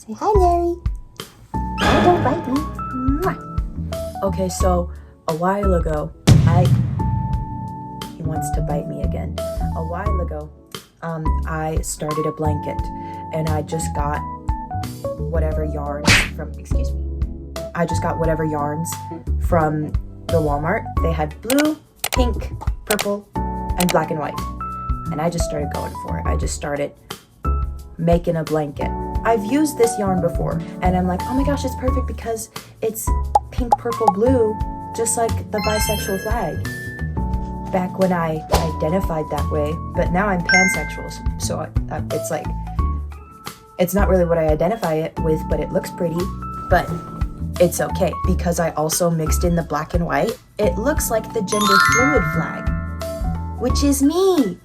Say hi, Larry. Oh, don't bite me. Mwah. Okay, so a while ago, he wants to bite me again. A while ago, I started a blanket, and I just got whatever yarns from, I just got whatever yarns from the Walmart. They had blue, pink, purple, and black and white. And I just started going for it. I just started making a blanket. I've used this yarn before, and I'm like, oh my gosh, it's perfect because it's pink, purple, blue, just like the bisexual flag. Back when I identified that way, but now I'm pansexual, so it's like, it's not really what I identify it with, but it looks pretty, but it's okay because I also mixed in the black and white. It looks like the gender fluid flag, which is me.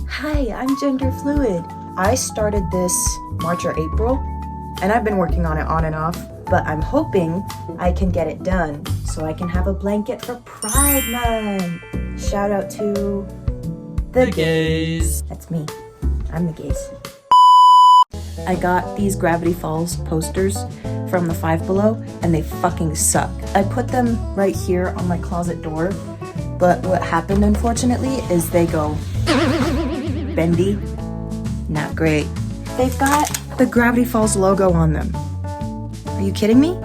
Hi, I'm gender fluid. I started this March or April, and I've been working on it on and off, but I'm hoping I can get it done so I can have a blanket for Pride Month. Shout out to the gays. That's me. I'm the gays. I got these Gravity Falls posters from the Five Below, and they fucking suck. I put them right here on my closet door, but what happened, unfortunately, is they go bendy. Not great. They've got the Gravity Falls logo on them. Are you kidding me?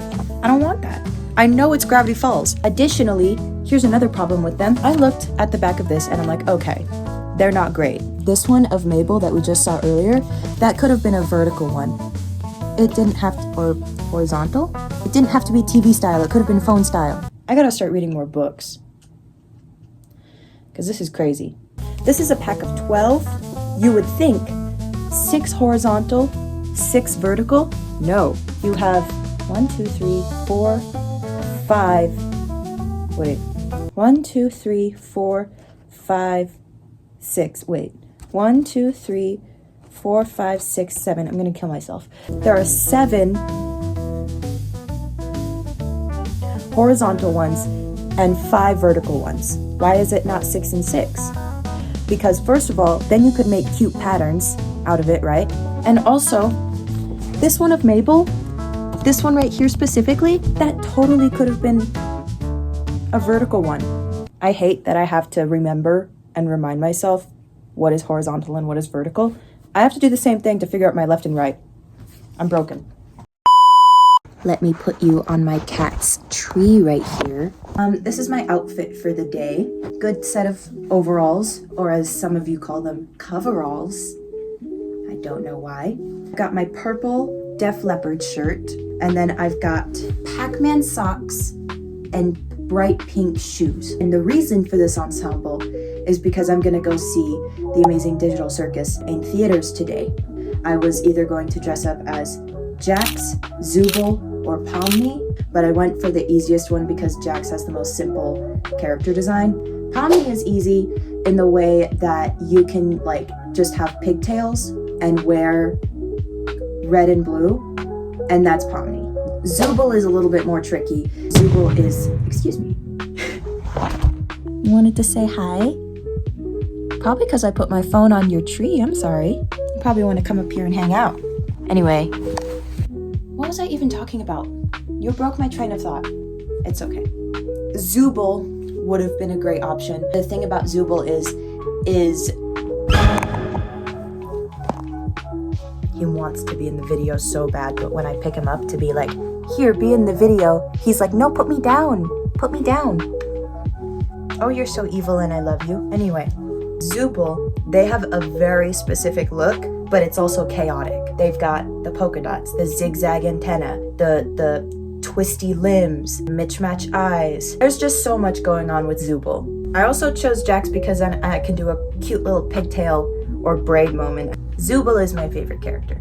I don't want that. I know it's Gravity Falls. Additionally, here's another problem with them. I looked at the back of this and I'm like, okay, they're not great. This one of Mabel that we just saw earlier, that could have been a vertical one. It didn't have to, or horizontal? It didn't have to be TV style. It could have been phone style. I gotta start reading more books, because this is crazy. This is a pack of 12. You would think 6 horizontal, 6 vertical. No, you have 1, 2, 3, 4, 5. Wait, 1, 2, 3, 4, 5, 6. Wait, 1, 2, 3, 4, 5, 6, 7. I'm gonna kill myself. There are 7 horizontal ones and 5 vertical ones. Why is it not 6 and 6? Because first of all, then you could make cute patterns out of it, right? And also, this one of Mabel, this one right here specifically, that totally could have been a vertical one. I hate that I have to remember and remind myself what is horizontal and what is vertical. I have to do the same thing to figure out my left and right. I'm broken. Let me put you on my cat's tree right here. This is my outfit for the day. Good set of overalls, or as some of you call them, coveralls. I don't know why. I've got my purple Def Leppard shirt, and then I've got Pac-Man socks and bright pink shoes. And the reason for this ensemble is because I'm gonna go see The Amazing Digital Circus in theaters today. I was either going to dress up as Jax, Zooble, or Pomni, but I went for the easiest one because Jax has the most simple character design. Pomni is easy in the way that you can like just have pigtails and wear red and blue, and that's Pomni. Zooble is a little bit more tricky. Zooble is, excuse me. You wanted to say hi? Probably because I put my phone on your tree, I'm sorry. You probably want to come up here and hang out. Anyway, what was I even talking about? You broke my train of thought. It's okay. Zooble would have been a great option. The thing about Zooble is he wants to be in the video so bad, but when I pick him up to be like, here, be in the video, he's like, no, put me down. Put me down. Oh, you're so evil and I love you. Anyway, Zooble, they have a very specific look, but it's also chaotic. They've got the polka dots, the zigzag antenna, the twisty limbs, mismatch eyes. There's just so much going on with Zooble. I also chose Jax because I can do a cute little pigtail or braid moment. Zooble is my favorite character.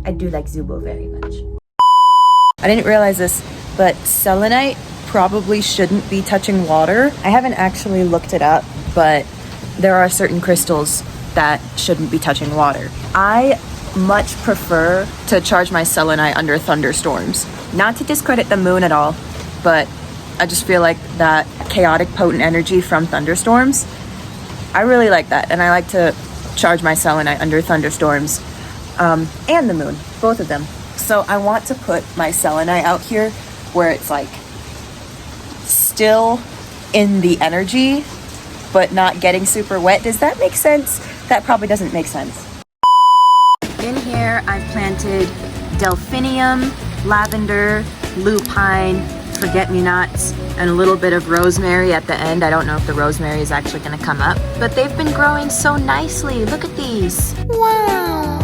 I do like Zooble very much. I didn't realize this, but selenite probably shouldn't be touching water. I haven't actually looked it up, but there are certain crystals that shouldn't be touching water. I much prefer to charge my selenite under thunderstorms. Not to discredit the moon at all, but I just feel like that chaotic, potent energy from thunderstorms, I really like that. And I like to charge my selenite under thunderstorms and the moon, both of them. So I want to put my selenite out here where it's like still in the energy, but not getting super wet. Does that make sense? That probably doesn't make sense. In here, I've planted delphinium, lavender, lupine, forget-me-nots, and a little bit of rosemary at the end. I don't know if the rosemary is actually gonna come up, but they've been growing so nicely. Look at these. Wow.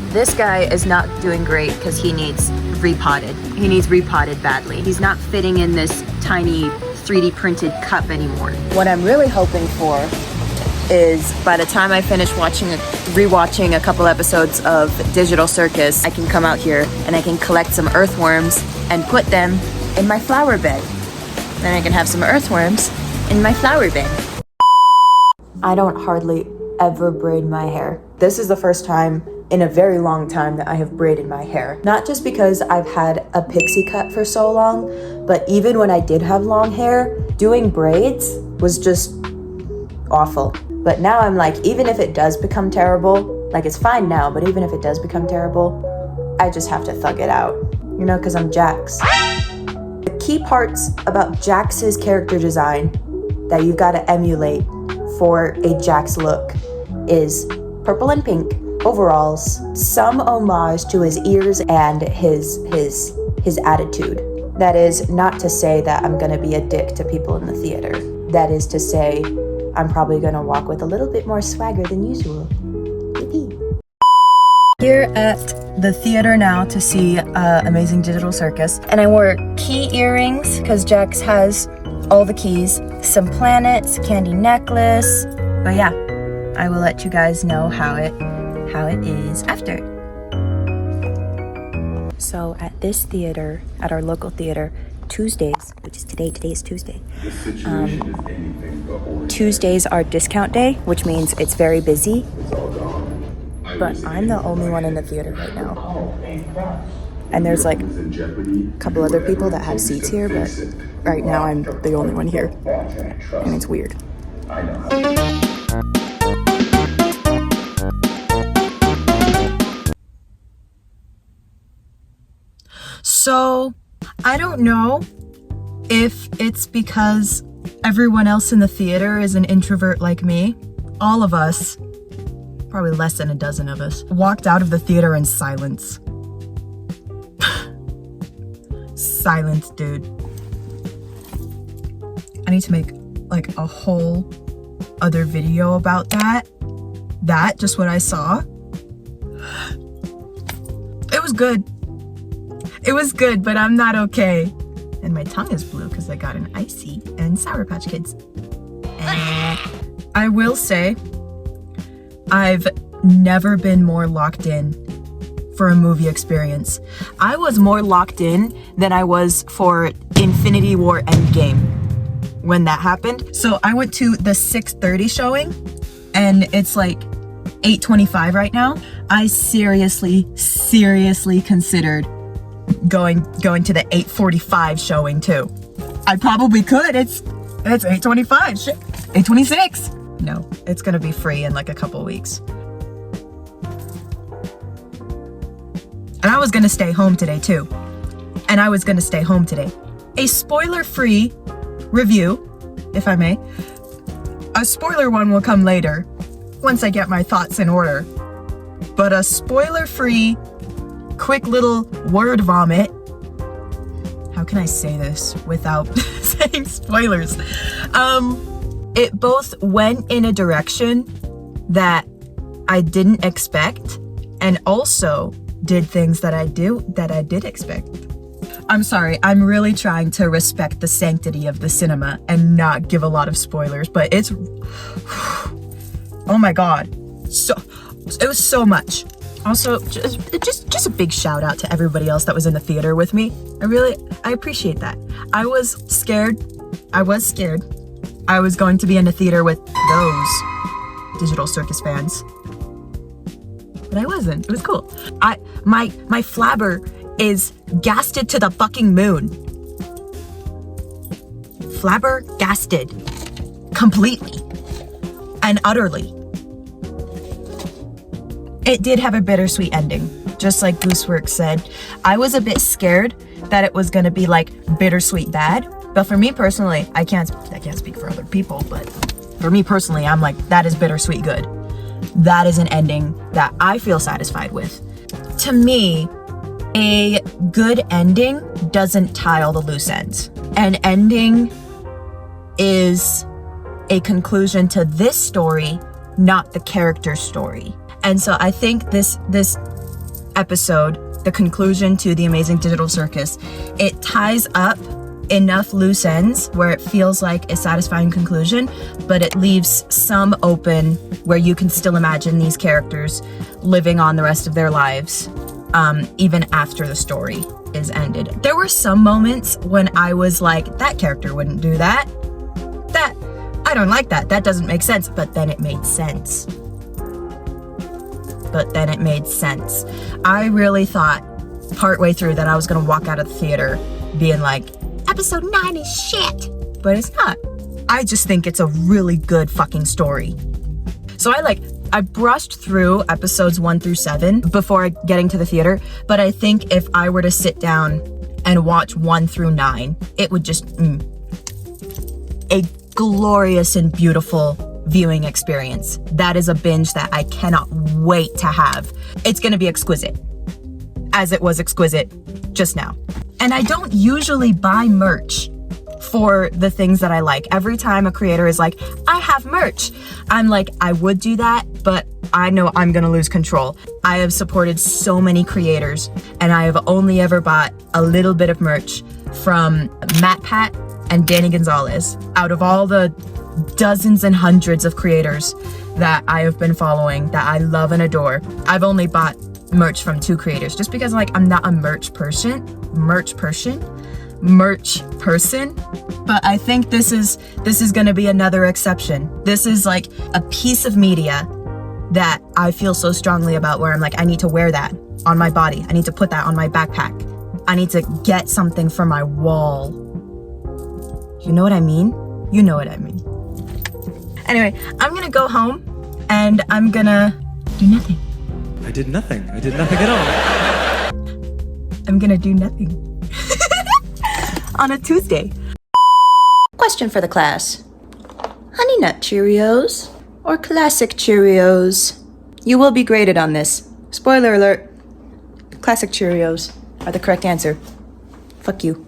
This guy is not doing great because he needs repotted. He needs repotted badly. He's not fitting in this tiny 3D printed cup anymore. What I'm really hoping for is by the time I finish rewatching a couple episodes of Digital Circus, I can come out here and I can collect some earthworms and put them in my flower bed. Then I can have some earthworms in my flower bed. I don't hardly ever braid my hair. This is the first time in a very long time that I have braided my hair. Not just because I've had a pixie cut for so long, but even when I did have long hair, doing braids was just awful. But now I'm like, even if it does become terrible, like it's fine now, but even if it does become terrible, I just have to thug it out, you know, because I'm Jax. The key parts about Jax's character design that you've got to emulate for a Jax look is purple and pink overalls, some homage to his ears and his attitude. That is not to say that I'm gonna be a dick to people in the theater. That is to say, I'm probably gonna walk with a little bit more swagger than usual. Yippee. Here at the theater now to see Amazing Digital Circus, and I wore key earrings because Jax has all the keys, some planets, candy necklace, but yeah, I will let you guys know how it is after. So at this theater, at our local theater, Tuesdays, which is today is Tuesday. Tuesdays are discount day, which means it's very busy. But I'm the only one in the theater right now. And there's like a couple other people that have seats here, but right now I'm the only one here. And it's weird. So, I don't know if it's because everyone else in the theater is an introvert like me. All of us, probably less than a dozen of us, walked out of the theater in silence. Silence, dude. I need to make like a whole other video about that. Just what I saw. It was good. It was good, but I'm not okay. And my tongue is blue because I got an Icy and Sour Patch Kids. I will say, I've never been more locked in for a movie experience. I was more locked in than I was for Infinity War Endgame when that happened. So I went to the 6:30 showing and it's like 8:25 right now. I seriously considered going to the 8:45 showing too. I probably could. It's 8:25. Shit. 8:26. No, it's gonna be free in like a couple weeks. And I was gonna stay home today too. A spoiler-free review, if I may. A spoiler one will come later, once I get my thoughts in order. But a spoiler-free, quick little word vomit. How can I say this without saying spoilers? It both went in a direction that I didn't expect and also did things that I did expect. I'm sorry, I'm really trying to respect the sanctity of the cinema and not give a lot of spoilers, but it's, oh my God. It was so much. Also, just a big shout out to everybody else that was in the theater with me. I appreciate that. I was scared. I was going to be in the theater with those Digital Circus fans. But I wasn't. It was cool. My flabber is gasted to the fucking moon. Flabber gasted. Completely. And utterly. It did have a bittersweet ending. just like Gooseworks said, I was a bit scared that it was going to be like bittersweet bad. But for me personally, I can't speak for other people, but for me personally, I'm like, that is bittersweet good. That is an ending that I feel satisfied with. To me, a good ending doesn't tie all the loose ends. An ending is a conclusion to this story, not the character's story. And so I think this episode, the conclusion to The Amazing Digital Circus, it ties up enough loose ends where it feels like a satisfying conclusion, but it leaves some open where you can still imagine these characters living on the rest of their lives, even after the story is ended. There were some moments when I was like, that character wouldn't do that. I don't like that. That doesn't make sense. But then it made sense. I really thought partway through that I was gonna walk out of the theater being like, episode 9 is shit. But it's not. I just think it's a really good fucking story. So I brushed through episodes 1 through 7 before getting to the theater, but I think if I were to sit down and watch 1 through 9, it would just a glorious and beautiful viewing experience. That is a binge that I cannot wait to have. It's gonna be exquisite, as it was exquisite just now. And I don't usually buy merch for the things that I like. Every time a creator is like, I have merch, I'm like, I would do that, but I know I'm gonna lose control. I have supported so many creators, and I have only ever bought a little bit of merch from Matt Pat and Danny Gonzalez. Out of all the dozens and hundreds of creators that I have been following, that I love and adore, I've only bought merch from 2 creators, just because like I'm not a merch person, but I think this is gonna be another exception. This is like a piece of media that I feel so strongly about, where I'm like, I need to wear that on my body. I need to put that on my backpack. I need to get something for my wall. You know what I mean? You know what I mean. Anyway, I'm gonna go home and I'm gonna do nothing. I did nothing at all. I'm gonna do nothing. On a Tuesday. Question for the class. Honey Nut Cheerios or Classic Cheerios? You will be graded on this. Spoiler alert. Classic Cheerios are the correct answer. Fuck you.